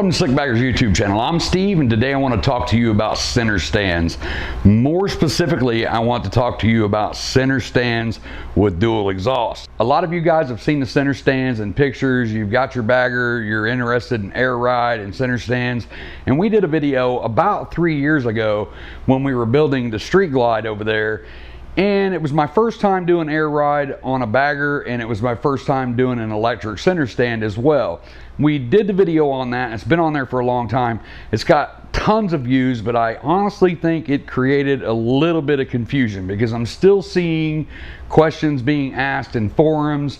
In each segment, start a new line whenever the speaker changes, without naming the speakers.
Welcome to Sikbaggers YouTube channel. I'm Steve, and today I want to talk to you about center stands. More specifically, I want to talk to you about center stands with dual exhaust. A lot of you guys have seen the center stands in pictures. You've got your bagger, you're interested in air ride and center stands. And we did a video about 3 years ago when we were building the Street Glide over there. And it was my first time doing air ride on a bagger, and it was my first time doing an electric center stand as well. We did the video on that. It's been on there for a long time. It's got tons of views, but I honestly think it created a little bit of confusion because I'm still seeing questions being asked in forums,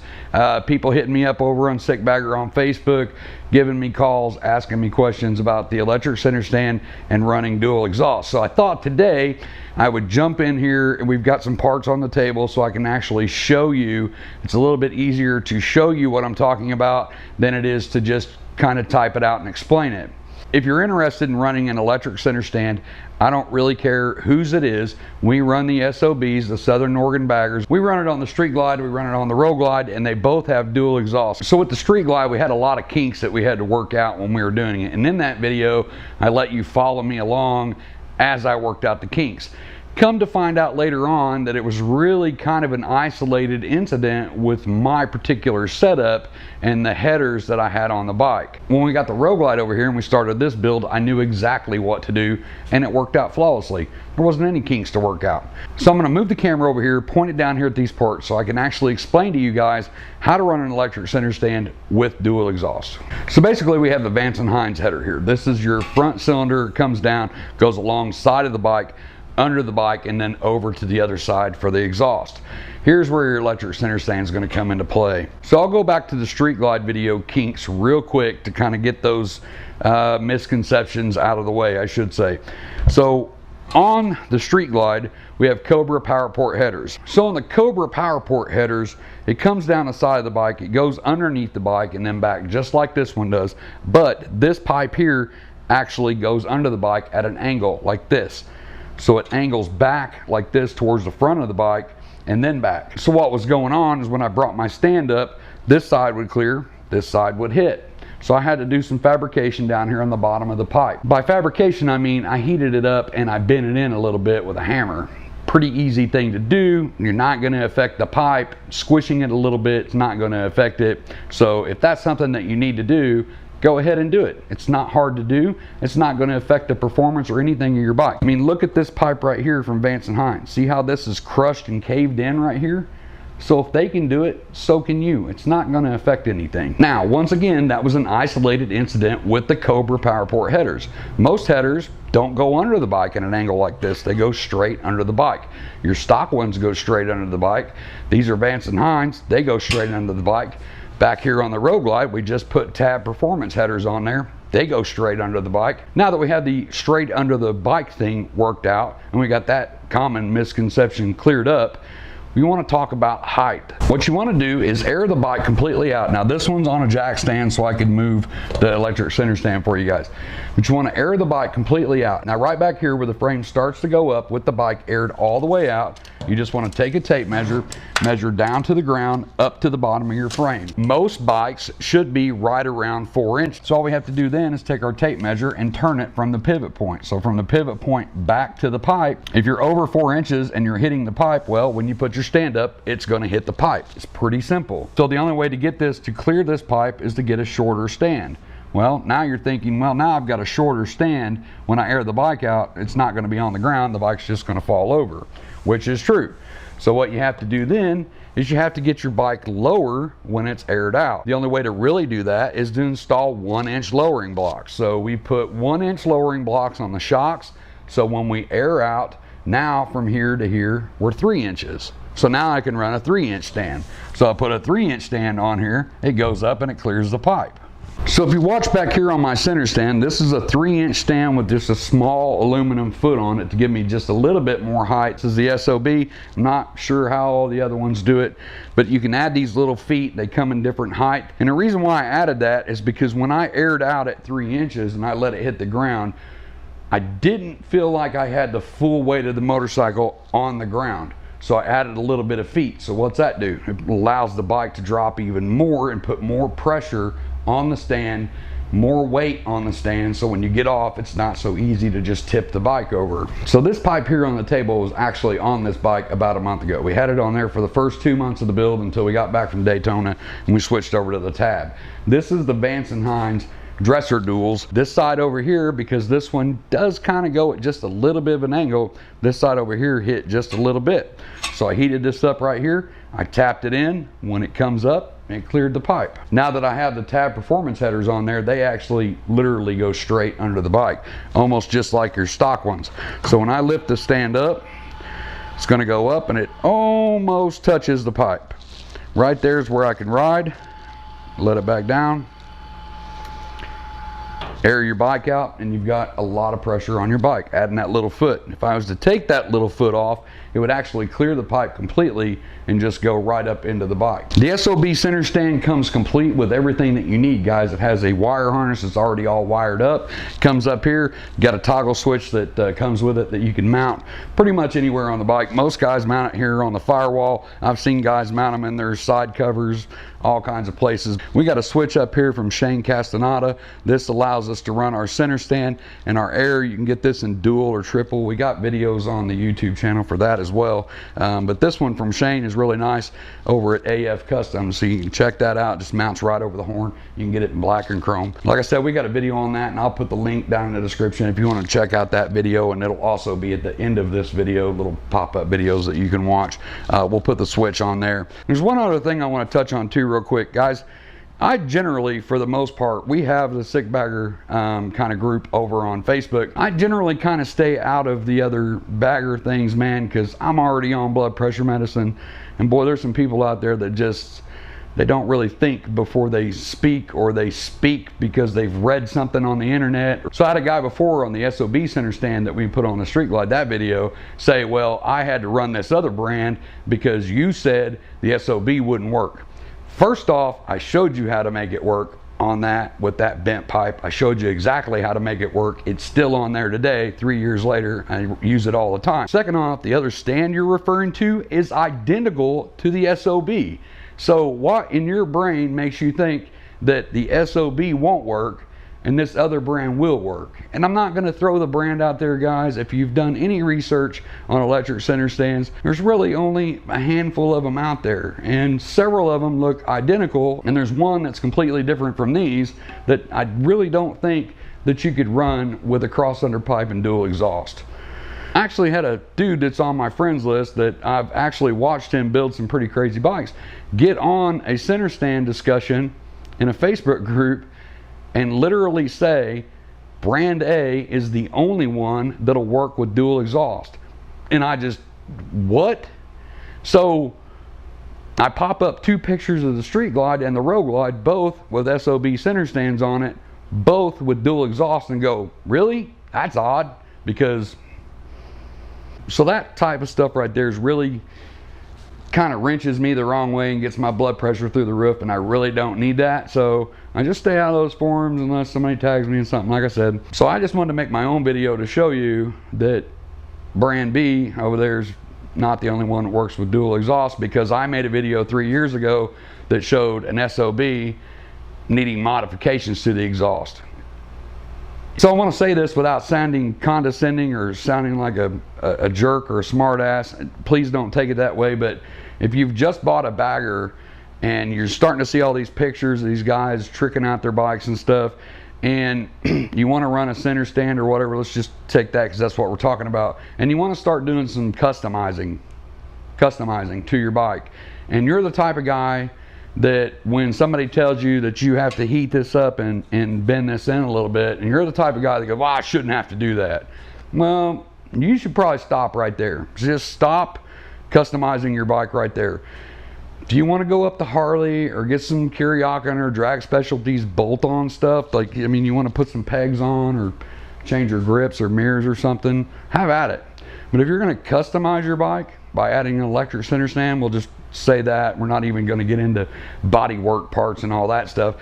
people hitting me up over on Sikbagger on Facebook, giving me calls, asking me questions about the electric center stand and running dual exhaust. So I thought today I would jump in here, and we've got some parts on the table so I can actually show you. It's a little bit easier to show you what I'm talking about than it is to just kind of type it out and explain it. If you're interested in running an electric center stand, I don't really care whose it is. We run the SOBs, the Southern Oregon Baggers. We run it on the Street Glide, we run it on the Road Glide, and they both have dual exhaust. So with the Street Glide, we had a lot of kinks that we had to work out when we were doing it. And in that video, I let you follow me along as I worked out the kinks. Come to find out later on that it was really kind of an isolated incident with my particular setup and the headers that I had on the bike. When we got the Road Glide over here and we started this build, I knew exactly what to do, and it worked out flawlessly. There wasn't any kinks to work out. So I'm going to move the camera over here, point it down here at these parts so I can actually explain to you guys how to run an electric center stand with dual exhaust. So basically we have the Vance & Hines header here. This is your front cylinder, comes down, goes alongside of the bike, under the bike, and then over to the other side for the exhaust. Here's where your electric center stand is going to come into play. So I'll go back to the Street Glide video kinks real quick to kind of get those misconceptions out of the way, I should say. So on the Street Glide, we have Cobra power port headers. So on the Cobra power port headers, it comes down the side of the bike, it goes underneath the bike and then back just like this one does. But this pipe here actually goes under the bike at an angle like this. So it angles back like this towards the front of the bike and then back. So what was going on is when I brought my stand up, this side would clear, this side would hit. So I had to do some fabrication down here on the bottom of the pipe. By fabrication, I mean I heated it up and I bent it in a little bit with a hammer. Pretty easy thing to do. You're not going to affect the pipe. Squishing it a little bit, it's not going to affect it. So if that's something that you need to do, go ahead and do it. It's not hard to do. It's not going to affect the performance or anything of your bike. I mean, look at this pipe right here from Vance & Hines. See how this is crushed and caved in right here? So if they can do it, so can you. It's not going to affect anything. Now, once again, that was an isolated incident with the Cobra power port headers. Most headers don't go under the bike at an angle like this. They go straight under the bike. Your stock ones go straight under the bike. These are Vance & Hines. They go straight under the bike. Back here on the Road Glide, we just put Tab Performance headers on there. They go straight under the bike. Now that we have the straight under the bike thing worked out, and we got that common misconception cleared up, we want to talk about height. What you want to do is air the bike completely out. Now this one's on a jack stand so I can move the electric center stand for you guys. But you want to air the bike completely out. Now right back here where the frame starts to go up with the bike aired all the way out, you just want to take a tape measure, measure down to the ground, up to the bottom of your frame. Most bikes should be right around 4 inches. So all we have to do then is take our tape measure and turn it from the pivot point. So from the pivot point back to the pipe, if you're over 4 inches and you're hitting the pipe, well, when you put your stand up, it's going to hit the pipe. It's pretty simple. So the only way to get this to clear this pipe is to get a shorter stand. Well, now you're thinking, well, now I've got a shorter stand. When I air the bike out, it's not going to be on the ground. The bike's just going to fall over, which is true. So what you have to do then is you have to get your bike lower when it's aired out. The only way to really do that is to install 1-inch lowering blocks. So we put 1-inch lowering blocks on the shocks. So when we air out, now from here to here, we're 3 inches. So now I can run a 3-inch stand. So I put a 3-inch stand on here, it goes up and it clears the pipe. So if you watch back here on my center stand, this is a 3-inch stand with just a small aluminum foot on it to give me just a little bit more height. This is the SOB. I'm not sure how all the other ones do it, but you can add these little feet. They come in different height. And the reason why I added that is because when I aired out at 3 inches and I let it hit the ground, I didn't feel like I had the full weight of the motorcycle on the ground. So I added a little bit of feet. So what's that do? It allows the bike to drop even more and put more pressure on the stand more weight on the stand, so when you get off, it's not so easy to just tip the bike over. So this pipe here on the table was actually on this bike about a month ago. We had it on there for the first 2 months of the build until we got back from Daytona and we switched over to the tab. This is the Vance & Hines dresser duals. This side over here, because this one does kind of go at just a little bit of an angle, this side over here hit just a little bit. So I heated this up right here, I tapped it in. When it comes up, it cleared the pipe. Now that I have the tab performance headers on there, they actually literally go straight under the bike, almost just like your stock ones. So when I lift the stand up, it's going to go up and it almost touches the pipe. Right there's where I can ride, let it back down, air your bike out, and you've got a lot of pressure on your bike, adding that little foot. If I was to take that little foot off, it would actually clear the pipe completely and just go right up into the bike. The SOB center stand comes complete with everything that you need, guys. It has a wire harness that's already all wired up. Comes up here, got a toggle switch that comes with it that you can mount pretty much anywhere on the bike. Most guys mount it here on the firewall. I've seen guys mount them in their side covers, all kinds of places. We got a switch up here from Shane Castaneda. This allows us to run our center stand and our air. You can get this in dual or triple. We got videos on the YouTube channel for that as well. But this one from Shane is really nice over at AF Custom, so you can check that out. Just mounts right over the horn. You can get it in black and chrome. Like I said, we got a video on that, and I'll put the link down in the description if you want to check out that video, and it'll also be at the end of this video, little pop-up videos that you can watch. We'll put the switch on there. There's one other thing I want to touch on too real quick, guys. I generally, for the most part, we have the sick bagger kind of group over on Facebook. I generally kind of stay out of the other bagger things, man, because I'm already on blood pressure medicine. And boy, there's some people out there that just, they don't really think before they speak, or they speak because they've read something on the internet. So I had a guy before on the SOB center stand that we put on the Street Glide, that video, say, well, I had to run this other brand because you said the SOB wouldn't work. First off, I showed you how to make it work on that with that bent pipe. I showed you exactly how to make it work. It's still on there today, 3 years later. I use it all the time. Second off, the other stand you're referring to is identical to the SOB. So what in your brain makes you think that the SOB won't work and this other brand will work? And I'm not going to throw the brand out there, guys. If you've done any research on electric center stands, there's really only a handful of them out there, and several of them look identical, and there's one that's completely different from these that I really don't think that you could run with a cross under pipe and dual exhaust. I actually had a dude that's on my friends list that I've actually watched him build some pretty crazy bikes get on a center stand discussion in a Facebook group and literally say brand A is the only one that'll work with dual exhaust. And I just, what? So I pop up 2 pictures of the Street Glide and the Road Glide, both with SOB center stands on it, both with dual exhaust, and go, really? That's odd. Because, so that type of stuff right there is really kind of wrenches me the wrong way and gets my blood pressure through the roof, and I really don't need that. So I just stay out of those forums unless somebody tags me in something, like I said. So I just wanted to make my own video to show you that brand B over there is not the only one that works with dual exhaust, because I made a video 3 years ago that showed an SOB needing modifications to the exhaust. So I want to say this without sounding condescending or sounding like a jerk or a smart ass. Please don't take it that way, but if you've just bought a bagger and you're starting to see all these pictures of these guys tricking out their bikes and stuff, and you want to run a center stand or whatever, let's just take that because that's what we're talking about, and you want to start doing some customizing to your bike, and you're the type of guy that when somebody tells you that you have to heat this up and bend this in a little bit, and you're the type of guy that goes, well, I shouldn't have to do that. Well, you should probably stop right there. Just stop customizing your bike right there. Do you want to go up to Harley or get some Kiriakin or Drag Specialties bolt-on stuff? Like, I mean, you want to put some pegs on or change your grips or mirrors or something? Have at it. But if you're going to customize your bike by adding an electric center stand, we'll just say that. We're not even going to get into body work parts and all that stuff.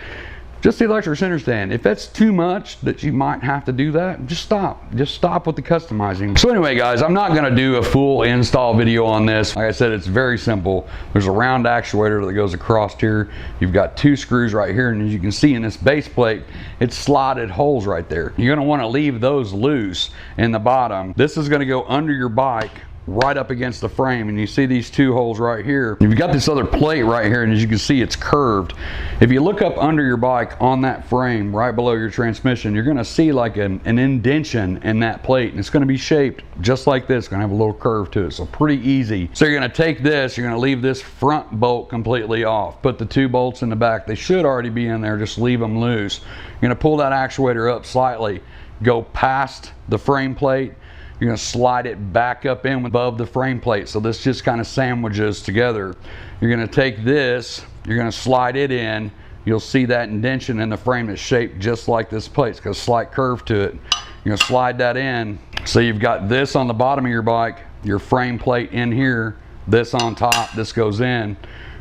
Just the electric center stand. If that's too much that you might have to do that, just stop with the customizing. So anyway guys, I'm not going to do a full install video on this. Like I said, it's very simple. There's a round actuator that goes across here. You've got 2 screws right here, and as you can see in this base plate, it's slotted holes right there. You're going to want to leave those loose in the bottom. This is going to go under your bike right up against the frame, and you see these 2 holes right here. You've got this other plate right here, and as you can see, it's curved. If you look up under your bike on that frame right below your transmission, you're going to see like an indentation in that plate, and it's going to be shaped just like this. It's going to have a little curve to it, so pretty easy. So you're going to take this, you're going to leave this front bolt completely off, put the 2 bolts in the back. They should already be in there, just leave them loose. You're going to pull that actuator up slightly, go past the frame plate. You're going to slide it back up in above the frame plate, so this just kind of sandwiches together. You're going to take this, you're going to slide it in. You'll see that indentation in the frame is shaped just like this plate. It's got a slight curve to it. You're going to slide that in. So you've got this on the bottom of your bike, your frame plate in here, this on top, this goes in.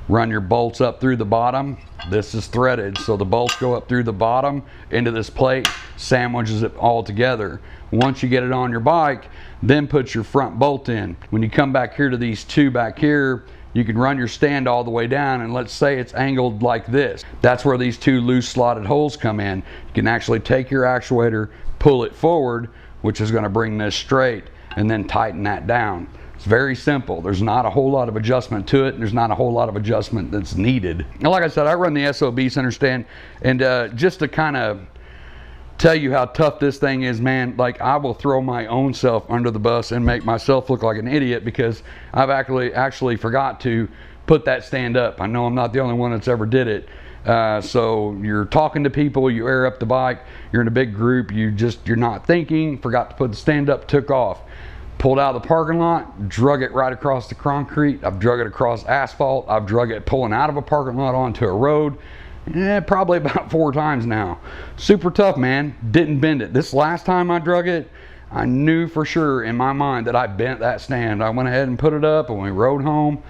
Run your bolts up through the bottom. This is threaded, so the bolts go up through the bottom into this plate, sandwiches it all together. Once you get it on your bike, then put your front bolt in. When you come back here to these 2 back here, you can run your stand all the way down, and let's say it's angled like this. That's where these 2 loose slotted holes come in. You can actually take your actuator, pull it forward, which is going to bring this straight, and then tighten that down. It's very simple. There's not a whole lot of adjustment to it, and there's not a whole lot of adjustment that's needed. Now, like I said, I run the SOB center stand, and just to kind of tell you how tough this thing is, man, like I will throw my own self under the bus and make myself look like an idiot because I've actually forgot to put that stand up. I know I'm not the only one that's ever did it. So you're talking to people, you air up the bike, you're in a big group, you're not thinking, forgot to put the stand up, took off. Pulled out of the parking lot, drug it right across the concrete. I've drug it across asphalt. I've drug it pulling out of a parking lot onto a road. Probably about 4 times now. Super tough, man. Didn't bend it. This last time I drug it, I knew for sure in my mind that I bent that stand. I went ahead and put it up, and we rode home.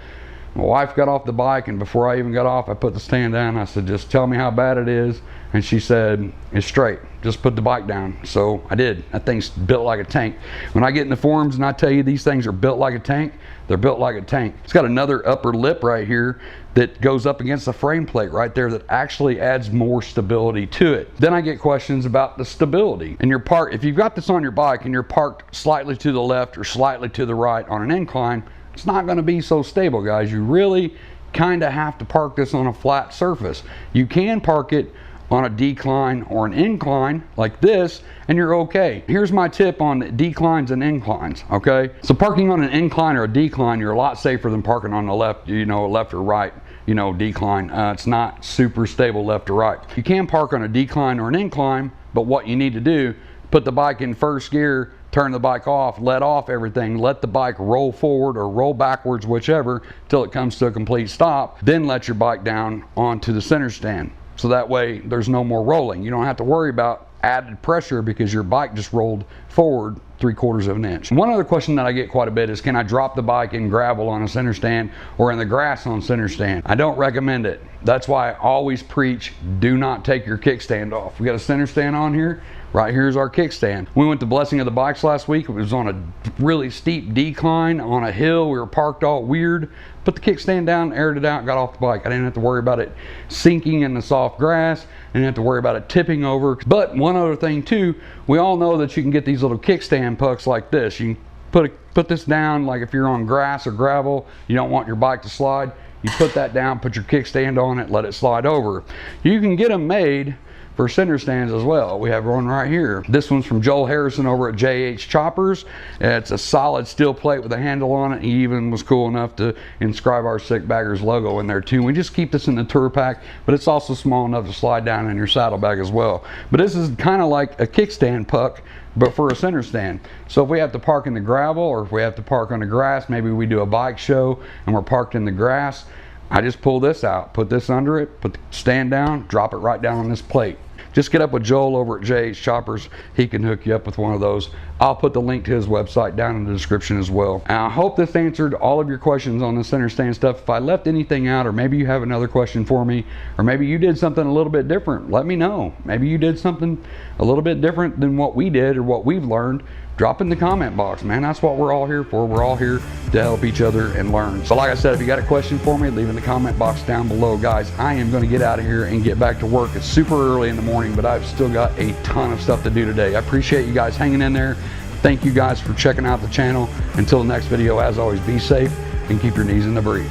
My wife got off the bike, and before I even got off, I put the stand down. I said, just tell me how bad it is. And she said, it's straight. Just put the bike down. So I did. That thing's built like a tank. When I get in the forums and I tell you these things are built like a tank, they're built like a tank. It's got another upper lip right here that goes up against the frame plate right there that actually adds more stability to it. Then I get questions about the stability. And you're parked, if you've got this on your bike and you're parked slightly to the left or slightly to the right on an incline, it's not going to be so stable, guys. You really kind of have to park this on a flat surface. You can park it on a decline or an incline like this, and you're okay. Here's my tip on declines and inclines, okay? So parking on an incline or a decline, you're a lot safer than parking on the left, left or right, decline. It's not super stable left or right. You can park on a decline or an incline, but what you need to do, put the bike in first gear, turn the bike off, let off everything, let the bike roll forward or roll backwards, whichever, till it comes to a complete stop, then let your bike down onto the center stand. So that way there's no more rolling. You don't have to worry about added pressure because your bike just rolled forward 3/4 of an inch. One other question that I get quite a bit is, can I drop the bike in gravel on a center stand or in the grass on center stand? I don't recommend it. That's why I always preach, do not take your kickstand off. We got a center stand on here. Right here's our kickstand. We went to Blessing of the Bikes last week. It was on a really steep decline on a hill. We were parked all weird. Put the kickstand down, aired it out, got off the bike. I didn't have to worry about it sinking in the soft grass. I didn't have to worry about it tipping over. But one other thing too, we all know that you can get these little kickstand pucks like this. You can put this down, like if you're on grass or gravel, you don't want your bike to slide, you put that down, put your kickstand on it, let it slide over. You can get them made for center stands as well. We have one right here. This one's from Joel Harrison over at JH Choppers. It's a solid steel plate with a handle on it. He even was cool enough to inscribe our sikbaggers logo in there too. We just keep this in the tour pack, but it's also small enough to slide down in your saddlebag as well. But this is kind of like a kickstand puck, but for a center stand. So if we have to park in the gravel or if we have to park on the grass, maybe we do a bike show and we're parked in the grass, I just pull this out, put this under it, put the stand down, drop it right down on this plate. just get up with Joel over at Jay's Choppers. He can hook you up with one of those. I'll put the link to his website down in the description as well. And I hope this answered all of your questions on the center stand stuff. If I left anything out, or maybe you have another question for me, or maybe you did something a little bit different, let me know. Maybe you did something a little bit different than what we did or what we've learned. Drop in the comment box, man. That's what we're all here for. We're all here to help each other and learn. So like I said, if you got a question for me, leave in the comment box down below. Guys, I am going to get out of here and get back to work. It's super early in the morning, but I've still got a ton of stuff to do today. I appreciate you guys hanging in there. Thank you guys for checking out the channel. Until the next video, as always, be safe and keep your knees in the breeze.